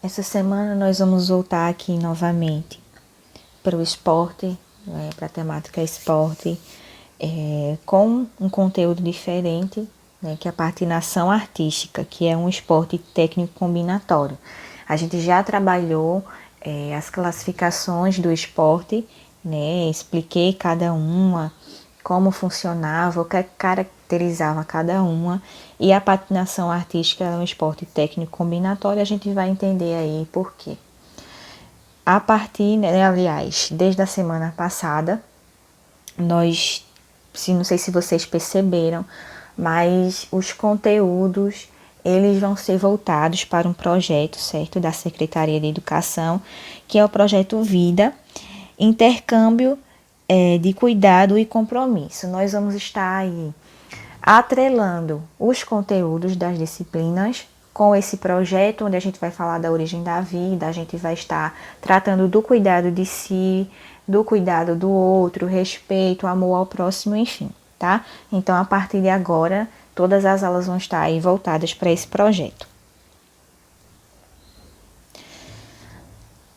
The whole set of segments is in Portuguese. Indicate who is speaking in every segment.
Speaker 1: Essa semana nós vamos voltar aqui novamente para o esporte, para a temática esporte, com um conteúdo diferente, que é a patinação artística, que é um esporte técnico combinatório. A gente já trabalhou as classificações do esporte, expliquei cada uma, como funcionava, o que caracterizava cada uma. E a patinação artística é um esporte técnico combinatório, a gente vai entender aí por quê. A partir, aliás, desde a semana passada, nós, não sei se vocês perceberam, mas os conteúdos, eles vão ser voltados para um projeto, certo, da Secretaria de Educação, que é o projeto Vida, Intercâmbio de Cuidado e Compromisso. Nós vamos estar aí atrelando os conteúdos das disciplinas com esse projeto, onde a gente vai falar da origem da vida, a gente vai estar tratando do cuidado de si, do cuidado do outro, respeito, amor ao próximo, enfim, tá? Então, a partir de agora, todas as aulas vão estar aí voltadas para esse projeto.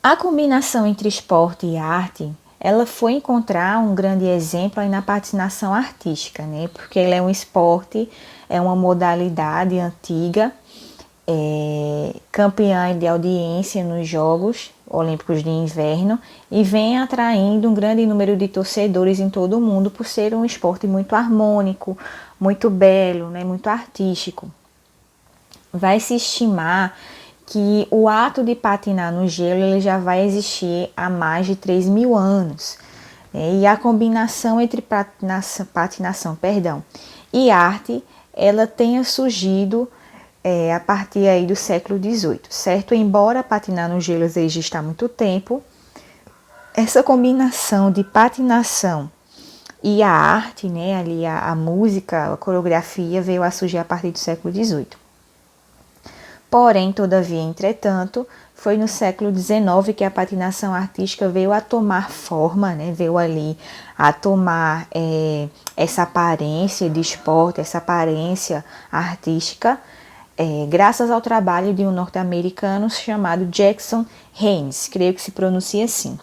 Speaker 1: A combinação entre esporte e arte, ela foi encontrar um grande exemplo aí na patinação artística, Porque ele é um esporte, é uma modalidade antiga, campeã de audiência nos Jogos Olímpicos de Inverno e vem atraindo um grande número de torcedores em todo o mundo por ser um esporte muito harmônico, muito belo, muito artístico. Vai se estimar que o ato de patinar no gelo ele já vai existir há mais de 3.000 anos. E a combinação entre patinação e arte, ela tenha surgido a partir aí do século XVIII, certo? Embora patinar no gelo exista há muito tempo, essa combinação de patinação e a arte, ali a música, a coreografia, veio a surgir a partir do século XVIII. Porém, todavia, entretanto, foi no século XIX que a patinação artística veio a tomar forma, veio ali a tomar essa aparência de esporte, essa aparência artística, graças ao trabalho de um norte-americano chamado Jackson Haynes, creio que se pronuncia assim,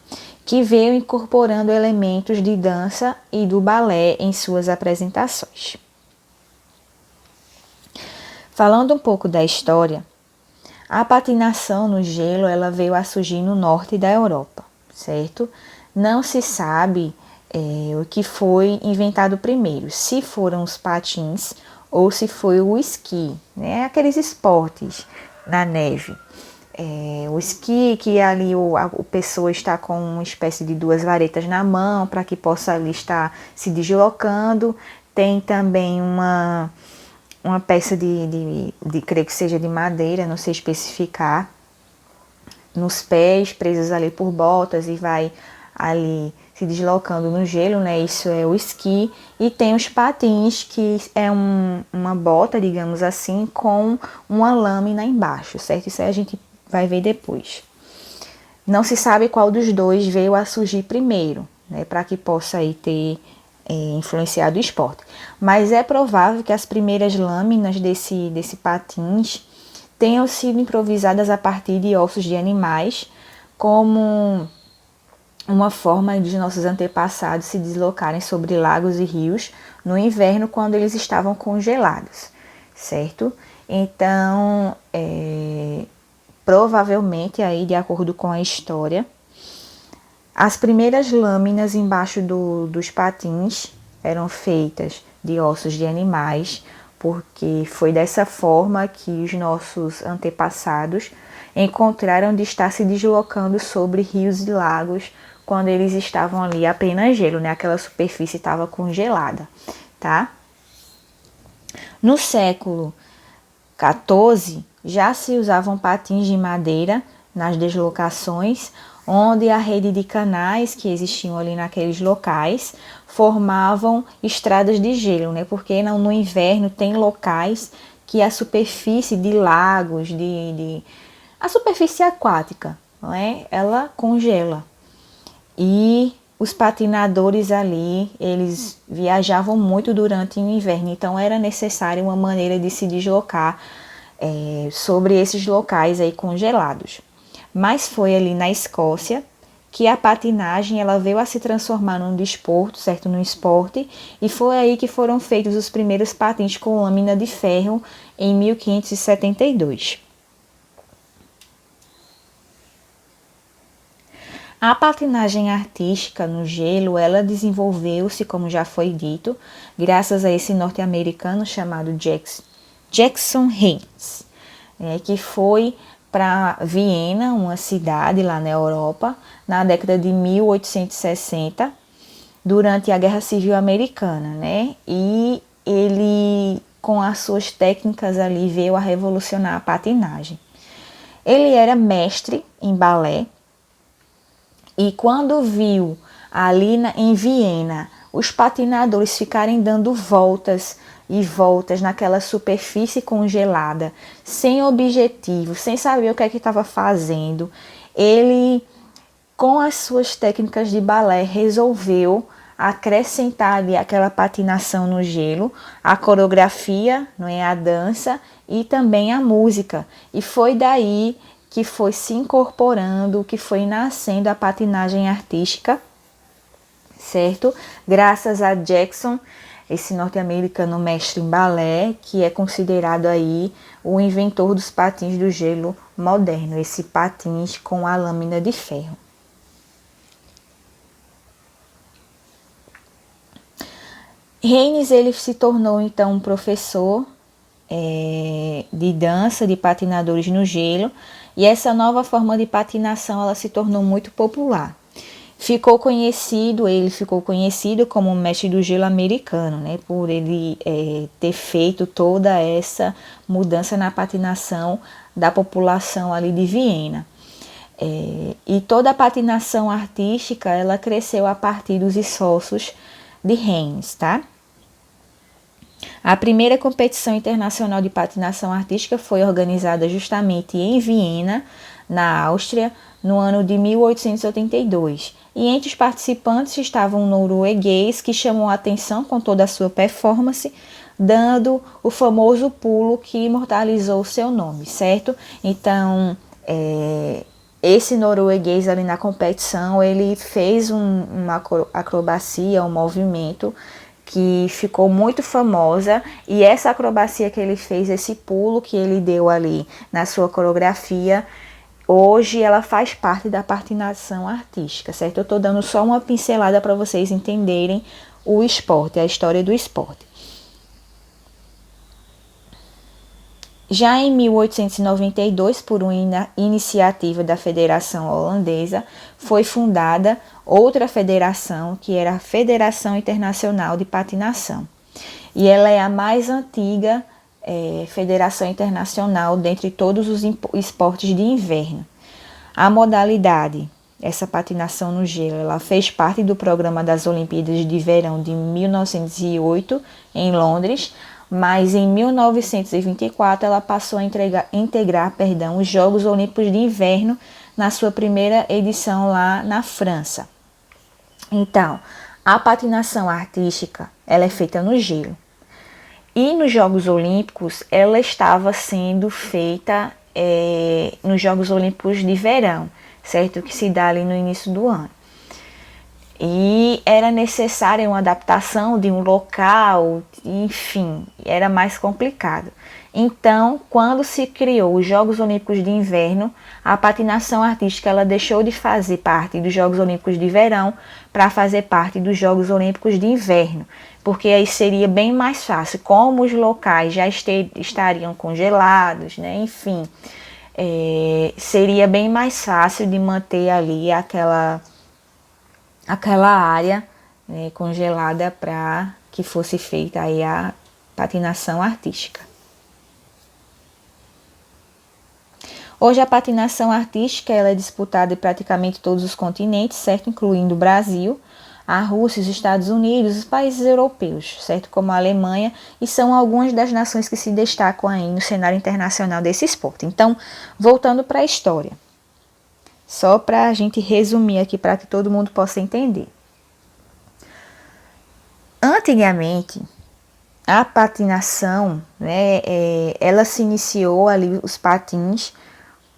Speaker 1: que veio incorporando elementos de dança e do balé em suas apresentações. Falando um pouco da história, a patinação no gelo ela veio a surgir no norte da Europa, certo? Não se sabe o que foi inventado primeiro, se foram os patins ou se foi o esqui, aqueles esportes na neve. O esqui, que ali a pessoa está com uma espécie de duas varetas na mão para que possa ali estar se deslocando. Tem também uma peça de creio que seja de madeira, não sei especificar, nos pés, presos ali por botas e vai ali se deslocando no gelo, Isso é o esqui. E tem os patins, que é uma bota, digamos assim, com uma lâmina embaixo, certo? Isso aí a gente vai ver depois. Não se sabe qual dos dois veio a surgir primeiro, para que possa aí ter influenciado o esporte. Mas é provável que as primeiras lâminas desse patins tenham sido improvisadas a partir de ossos de animais, como uma forma dos nossos antepassados se deslocarem sobre lagos e rios no inverno quando eles estavam congelados, certo? Então, provavelmente, aí, de acordo com a história, as primeiras lâminas embaixo dos patins eram feitas de ossos de animais, porque foi dessa forma que os nossos antepassados encontraram de estar se deslocando sobre rios e lagos quando eles estavam ali apenas gelo, Aquela superfície estava congelada, tá? No século XIV, já se usavam patins de madeira nas deslocações, onde a rede de canais que existiam ali naqueles locais formavam estradas de gelo, Porque no inverno tem locais que a superfície de lagos, a superfície aquática, Ela congela. E os patinadores ali, eles viajavam muito durante o inverno, então era necessária uma maneira de se deslocar sobre esses locais aí congelados. mas foi ali na Escócia que a patinagem ela veio a se transformar num desporto, certo? Num esporte, e foi aí que foram feitos os primeiros patins com lâmina de ferro em 1572. A patinagem artística no gelo, ela desenvolveu-se, como já foi dito, graças a esse norte-americano chamado Jackson Haynes, que foi para Viena, uma cidade lá na Europa, na década de 1860, durante a Guerra Civil Americana, né? E ele, com as suas técnicas ali, veio a revolucionar a patinagem. Ele era mestre em balé e quando viu ali em Viena os patinadores ficarem dando voltas e voltas naquela superfície congelada, sem objetivo, sem saber o que é que estava fazendo, ele, com as suas técnicas de balé, resolveu acrescentar ali aquela patinação no gelo, a coreografia, não é, a dança e também a música. E foi daí que foi se incorporando, que foi nascendo a patinagem artística, certo? Graças a Jackson, esse norte-americano mestre em balé, que é considerado aí o inventor dos patins do gelo moderno, esse patins com a lâmina de ferro. Haynes, ele se tornou então um professor de dança de patinadores no gelo, e essa nova forma de patinação ela se tornou muito popular. Ele ficou conhecido como o mestre do gelo americano, né, por ele ter feito toda essa mudança na patinação da população ali de Viena. E toda a patinação artística ela cresceu a partir dos esforços de Haynes, tá? A primeira competição internacional de patinação artística foi organizada justamente em Viena, na Áustria, no ano de 1882. E entre os participantes estava um norueguês que chamou a atenção com toda a sua performance, dando o famoso pulo que imortalizou o seu nome, certo? Então, esse norueguês ali na competição, ele fez uma acrobacia, um movimento que ficou muito famosa, e essa acrobacia que ele fez, esse pulo que ele deu ali na sua coreografia, hoje ela faz parte da patinação artística, certo? Eu estou dando só uma pincelada para vocês entenderem o esporte, a história do esporte. Já em 1892, por uma iniciativa da Federação Holandesa, foi fundada outra federação, que era a Federação Internacional de Patinação. E ela é a mais antiga federação internacional dentre todos os esportes de inverno. A modalidade, essa patinação no gelo, ela fez parte do programa das Olimpíadas de Verão de 1908 em Londres, mas em 1924 ela passou a integrar os Jogos Olímpicos de Inverno na sua primeira edição lá na França. Então, a patinação artística ela é feita no gelo. E nos Jogos Olímpicos ela estava sendo feita nos Jogos Olímpicos de Verão, certo? Que se dá ali no início do ano. E era necessária uma adaptação de um local, enfim, era mais complicado. Então, quando se criou os Jogos Olímpicos de Inverno, a patinação artística ela deixou de fazer parte dos Jogos Olímpicos de Verão para fazer parte dos Jogos Olímpicos de Inverno, porque aí seria bem mais fácil, como os locais já estariam congelados, né? Enfim, seria bem mais fácil de manter ali aquela área, né, congelada para que fosse feita aí a patinação artística. Hoje a patinação artística ela é disputada em praticamente todos os continentes, certo? Incluindo o Brasil, a Rússia, os Estados Unidos, os países europeus, certo? Como a Alemanha, e são algumas das nações que se destacam aí no cenário internacional desse esporte. Então, voltando para a história, só para a gente resumir aqui para que todo mundo possa entender. Antigamente, a patinação, né, ela se iniciou ali, os patins,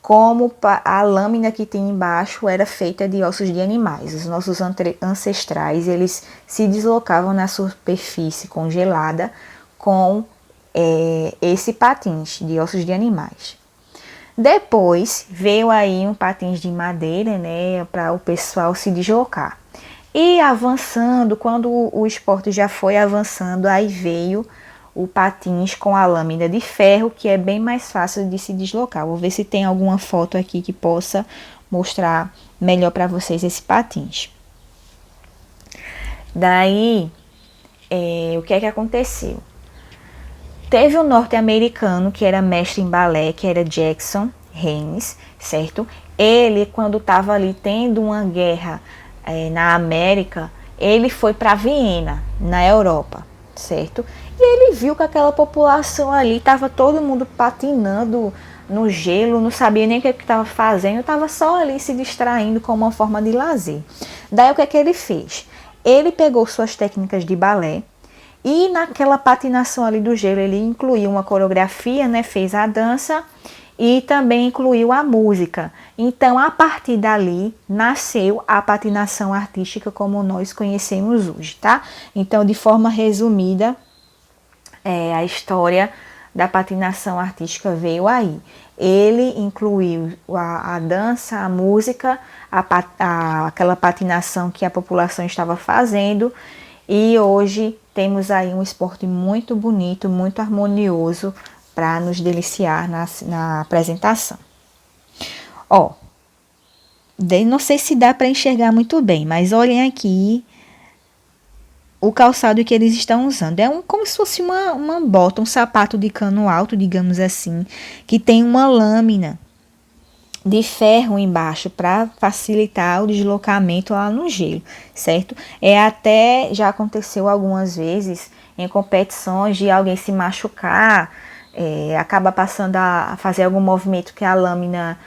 Speaker 1: como a lâmina que tem embaixo era feita de ossos de animais. Os nossos ancestrais, eles se deslocavam na superfície congelada com esse patins de ossos de animais. Depois veio aí um patins de madeira, né, para o pessoal se deslocar. E avançando, quando o esporte já foi avançando, aí veio o patins com a lâmina de ferro, que é bem mais fácil de se deslocar. Vou ver se tem alguma foto aqui que possa mostrar melhor para vocês esse patins. Daí, o que é que aconteceu? Teve um norte-americano que era mestre em balé, que era Jackson Haynes, certo? Ele, quando estava ali tendo uma guerra na América, ele foi para Viena, na Europa, certo? E ele viu que aquela população ali estava todo mundo patinando no gelo, não sabia nem o que estava fazendo, estava só ali se distraindo como uma forma de lazer. Daí o que é que ele fez? Ele pegou suas técnicas de balé e naquela patinação ali do gelo ele incluiu uma coreografia, né? Fez a dança e também incluiu a música. Então, a partir dali, nasceu a patinação artística como nós conhecemos hoje, tá? Então, de forma resumida, a história da patinação artística veio aí. Ele incluiu a dança, a música, aquela patinação que a população estava fazendo, e hoje temos aí um esporte muito bonito, muito harmonioso, para nos deliciar na apresentação. Não sei se dá para enxergar muito bem, mas olhem aqui o calçado que eles estão usando. É como se fosse uma bota, um sapato de cano alto, digamos assim, que tem uma lâmina de ferro embaixo para facilitar o deslocamento lá no gelo, certo? Até já aconteceu algumas vezes em competições de alguém se machucar, acaba passando a fazer algum movimento que a lâmina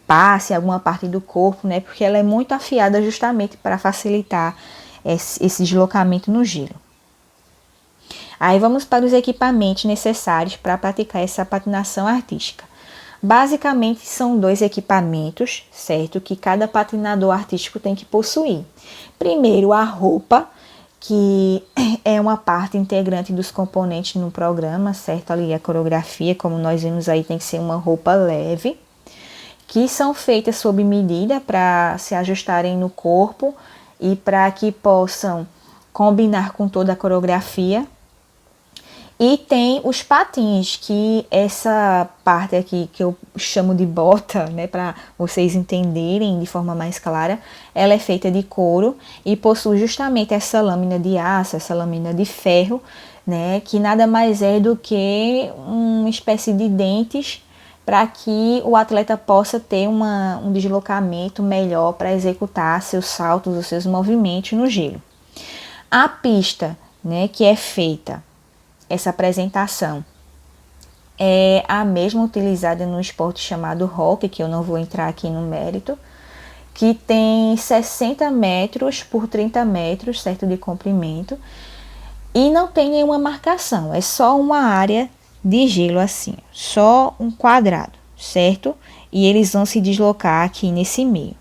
Speaker 1: passe em alguma parte do corpo, né? Porque ela é muito afiada justamente para facilitar esse deslocamento no gelo. Aí vamos para os equipamentos necessários para praticar essa patinação artística. Basicamente são 2 equipamentos, certo? Que cada patinador artístico tem que possuir. Primeiro, a roupa, que é uma parte integrante dos componentes no programa, certo? Ali a coreografia, como nós vimos aí, tem que ser uma roupa leve, que são feitas sob medida para se ajustarem no corpo e para que possam combinar com toda a coreografia. E tem os patins, que essa parte aqui que eu chamo de bota, né, para vocês entenderem de forma mais clara, ela é feita de couro e possui justamente essa lâmina de aço, essa lâmina de ferro, né, que nada mais é do que uma espécie de dentes para que o atleta possa ter um deslocamento melhor para executar seus saltos, os seus movimentos no gelo. A pista, né, que é feita essa apresentação, é a mesma utilizada no esporte chamado hockey, que eu não vou entrar aqui no mérito, que tem 60 metros por 30 metros, certo, de comprimento, e não tem nenhuma marcação, é só uma área de gelo assim, só um quadrado, certo? E eles vão se deslocar aqui nesse meio.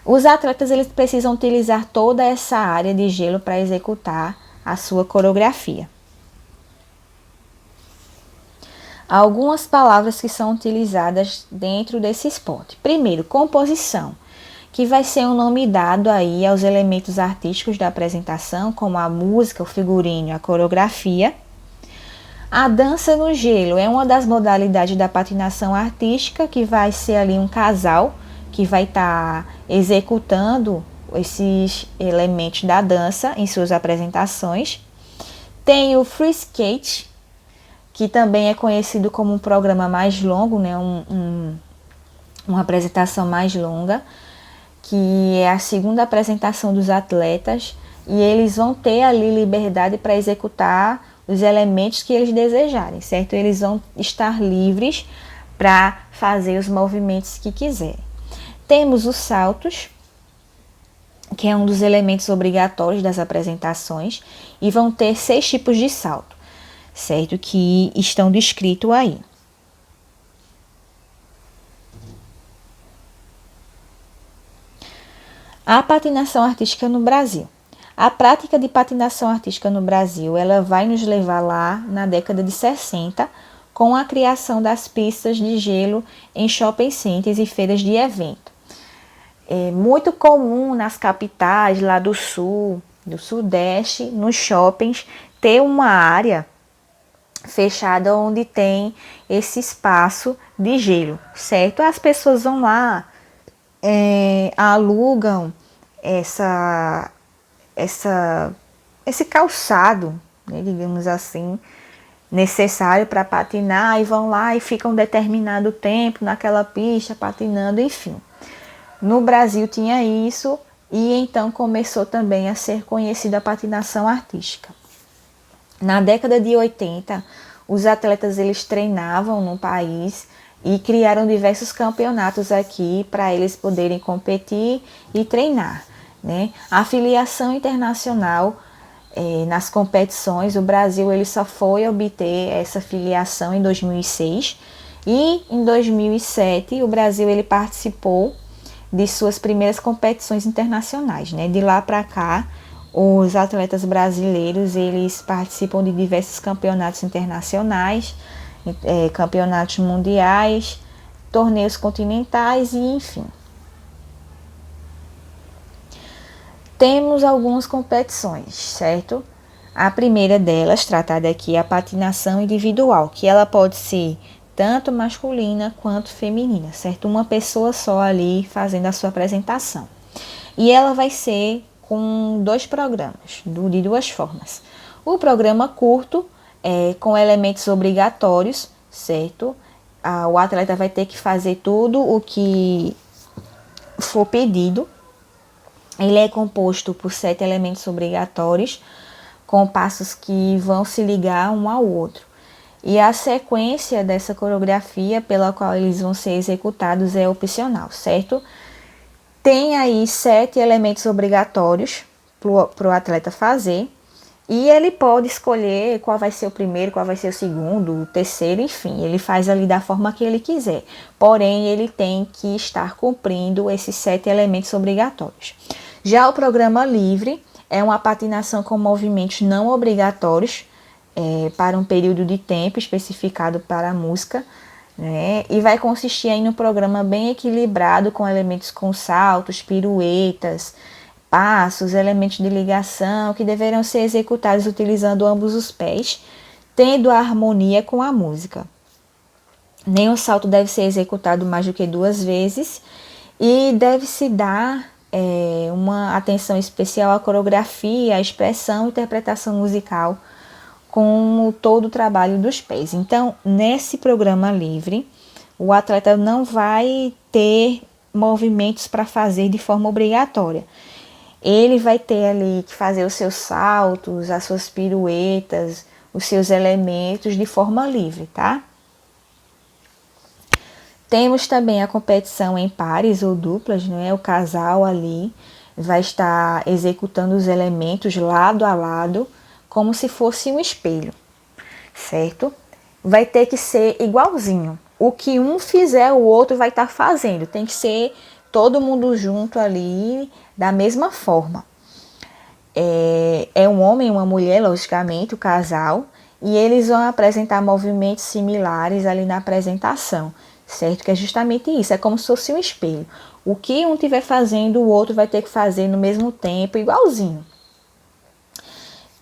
Speaker 1: Os atletas, eles precisam utilizar toda essa área de gelo para executar a sua coreografia. Algumas palavras que são utilizadas dentro desse esporte. Primeiro, composição, que vai ser um nome dado aí aos elementos artísticos da apresentação, como a música, o figurino, a coreografia. A dança no gelo é uma das modalidades da patinação artística, que vai ser ali um casal que vai estar executando esses elementos da dança em suas apresentações. Tem o free skate, que também é conhecido como um programa mais longo, né? Uma apresentação mais longa, que é a segunda apresentação dos atletas, e eles vão ter ali liberdade para executar os elementos que eles desejarem, certo? Eles vão estar livres para fazer os movimentos que quiserem. Temos os saltos, que é um dos elementos obrigatórios das apresentações, e vão ter 6 tipos de salto, certo? Que estão descritos aí. A patinação artística no Brasil. A prática de patinação artística no Brasil, ela vai nos levar lá na década de 60, com a criação das pistas de gelo em shopping centers e feiras de evento. É muito comum nas capitais lá do sul, do sudeste, nos shoppings, ter uma área fechada onde tem esse espaço de gelo, certo? As pessoas vão lá, alugam esse calçado, né, digamos assim, necessário para patinar, e vão lá e ficam um determinado tempo naquela pista patinando, enfim. No Brasil tinha isso, e então começou também a ser conhecida a patinação artística. Na década de 80, os atletas eles treinavam no país e criaram diversos campeonatos aqui para eles poderem competir e treinar, né? A filiação internacional nas competições, o Brasil ele só foi obter essa filiação em 2006, e em 2007 o Brasil ele participou de suas primeiras competições internacionais, né? De lá para cá, os atletas brasileiros eles participam de diversos campeonatos internacionais, campeonatos mundiais, torneios continentais e enfim. Temos algumas competições, certo? A primeira delas, tratada aqui, é a patinação individual, que ela pode ser tanto masculina quanto feminina, certo? Uma pessoa só ali fazendo a sua apresentação. E ela vai ser com 2 programas, de 2 formas. O programa curto, com elementos obrigatórios, certo? O atleta vai ter que fazer tudo o que for pedido. Ele é composto por 7 elementos obrigatórios, com passos que vão se ligar um ao outro. E a sequência dessa coreografia pela qual eles vão ser executados é opcional, certo? Tem aí 7 elementos obrigatórios para o atleta fazer, e ele pode escolher qual vai ser o primeiro, qual vai ser o segundo, o terceiro, enfim, ele faz ali da forma que ele quiser. Porém, ele tem que estar cumprindo esses 7 elementos obrigatórios. Já o programa livre é uma patinação com movimentos não obrigatórios para um período de tempo especificado para a música, né? E vai consistir em um programa bem equilibrado com elementos com saltos, piruetas, passos, elementos de ligação que deverão ser executados utilizando ambos os pés, tendo a harmonia com a música. Nenhum salto deve ser executado mais do que 2 vezes e deve-se dar uma atenção especial à coreografia, à expressão e interpretação musical com todo o trabalho dos pés. Então, nesse programa livre, o atleta não vai ter movimentos para fazer de forma obrigatória. Ele vai ter ali que fazer os seus saltos, as suas piruetas, os seus elementos de forma livre, tá? Temos também a competição em pares ou duplas, né? O casal ali vai estar executando os elementos lado a lado, como se fosse um espelho, certo? Vai ter que ser igualzinho. O que um fizer, o outro vai estar fazendo. Tem que ser todo mundo junto ali, da mesma forma. É um homem e uma mulher, logicamente, o casal, e eles vão apresentar movimentos similares ali na apresentação, certo? Que é justamente isso, é como se fosse um espelho. O que um estiver fazendo, o outro vai ter que fazer no mesmo tempo, igualzinho.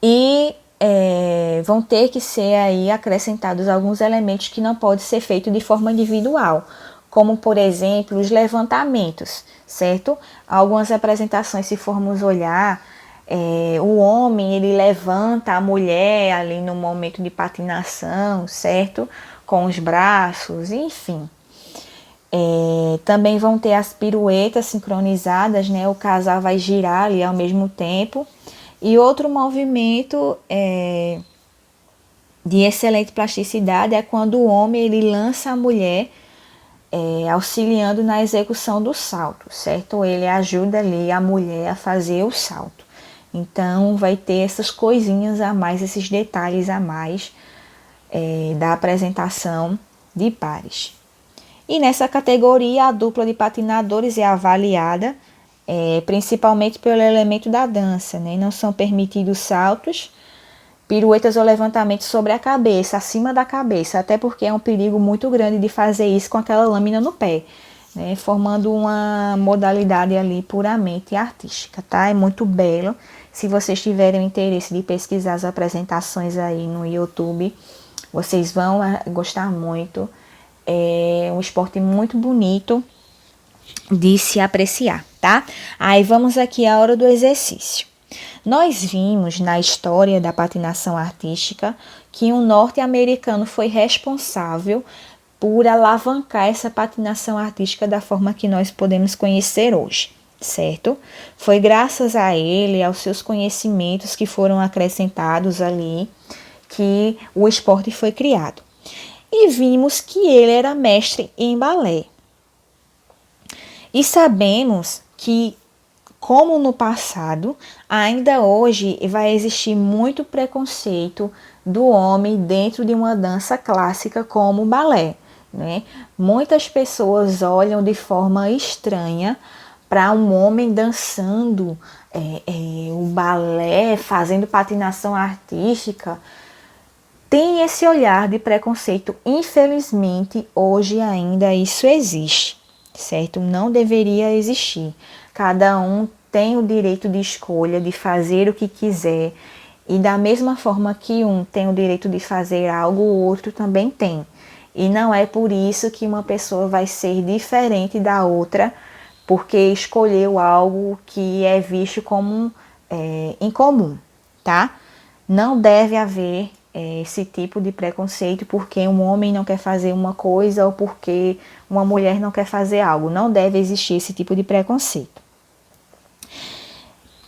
Speaker 1: E vão ter que ser aí acrescentados alguns elementos que não podem ser feitos de forma individual, como, por exemplo, os levantamentos, certo? Algumas apresentações, se formos olhar, o homem, ele levanta a mulher ali no momento de patinação, certo? Com os braços, enfim. Também vão ter as piruetas sincronizadas, né? O casal vai girar ali ao mesmo tempo. E outro movimento de excelente plasticidade é quando o homem ele lança a mulher auxiliando na execução do salto, certo? Ele ajuda ali a mulher a fazer o salto. Então vai ter essas coisinhas a mais, esses detalhes a mais da apresentação de pares. E nessa categoria a dupla de patinadores é avaliada principalmente pelo elemento da dança, né? Não são permitidos saltos, piruetas ou levantamentos sobre a cabeça, acima da cabeça, até porque é um perigo muito grande de fazer isso com aquela lâmina no pé, né? Formando uma modalidade ali puramente artística, tá? É muito belo. Se vocês tiverem interesse de pesquisar as apresentações aí no YouTube, vocês vão gostar muito. É um esporte muito bonito de se apreciar, tá? Aí vamos aqui à hora do exercício. Nós vimos na história da patinação artística que um norte-americano foi responsável por alavancar essa patinação artística da forma que nós podemos conhecer hoje, certo? Foi graças a ele, aos seus conhecimentos que foram acrescentados ali, que o esporte foi criado. E vimos que ele era mestre em balé. E sabemos que, como no passado, ainda hoje vai existir muito preconceito do homem dentro de uma dança clássica como o balé, né? Muitas pessoas olham de forma estranha para um homem dançando o balé, fazendo patinação artística. Tem esse olhar de preconceito. Infelizmente, hoje ainda isso existe, certo? Não deveria existir. Cada um tem o direito de escolha, de fazer o que quiser. E da mesma forma que um tem o direito de fazer algo, o outro também tem. E não é por isso que uma pessoa vai ser diferente da outra, porque escolheu algo que é visto como incomum, tá? Não deve haver esse tipo de preconceito porque um homem não quer fazer uma coisa ou porque uma mulher não quer fazer algo. Não deve existir esse tipo de preconceito.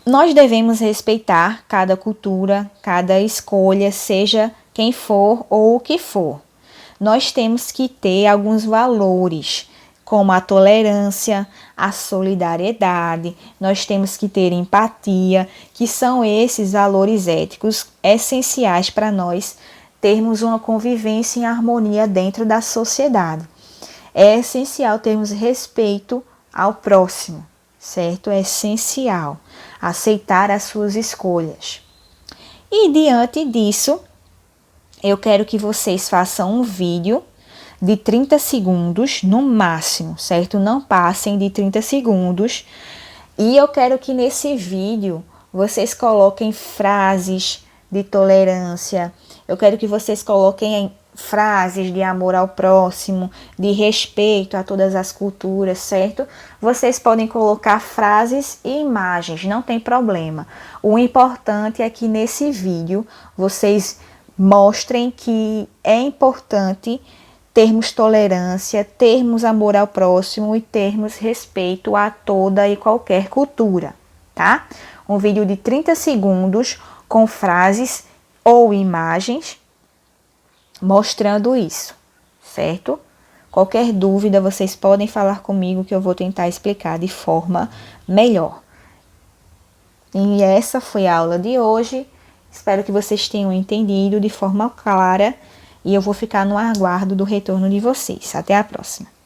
Speaker 1: Nós devemos respeitar cada cultura, cada escolha, seja quem for ou o que for. Nós temos que ter alguns valores, como a tolerância, a solidariedade, nós temos que ter empatia, que são esses valores éticos essenciais para nós termos uma convivência em harmonia dentro da sociedade. É essencial termos respeito ao próximo, certo? É essencial aceitar as suas escolhas. E diante disso, eu quero que vocês façam um vídeo de 30 segundos no máximo, certo? Não passem de 30 segundos. E eu quero que nesse vídeo vocês coloquem frases de tolerância. Eu quero que vocês coloquem frases de amor ao próximo, de respeito a todas as culturas, certo? Vocês podem colocar frases e imagens, não tem problema. O importante é que nesse vídeo vocês mostrem que é importante termos tolerância, termos amor ao próximo e termos respeito a toda e qualquer cultura, tá? Um vídeo de 30 segundos com frases ou imagens mostrando isso, certo? Qualquer dúvida vocês podem falar comigo que eu vou tentar explicar de forma melhor. E essa foi a aula de hoje. Espero que vocês tenham entendido de forma clara e eu vou ficar no aguardo do retorno de vocês. Até a próxima!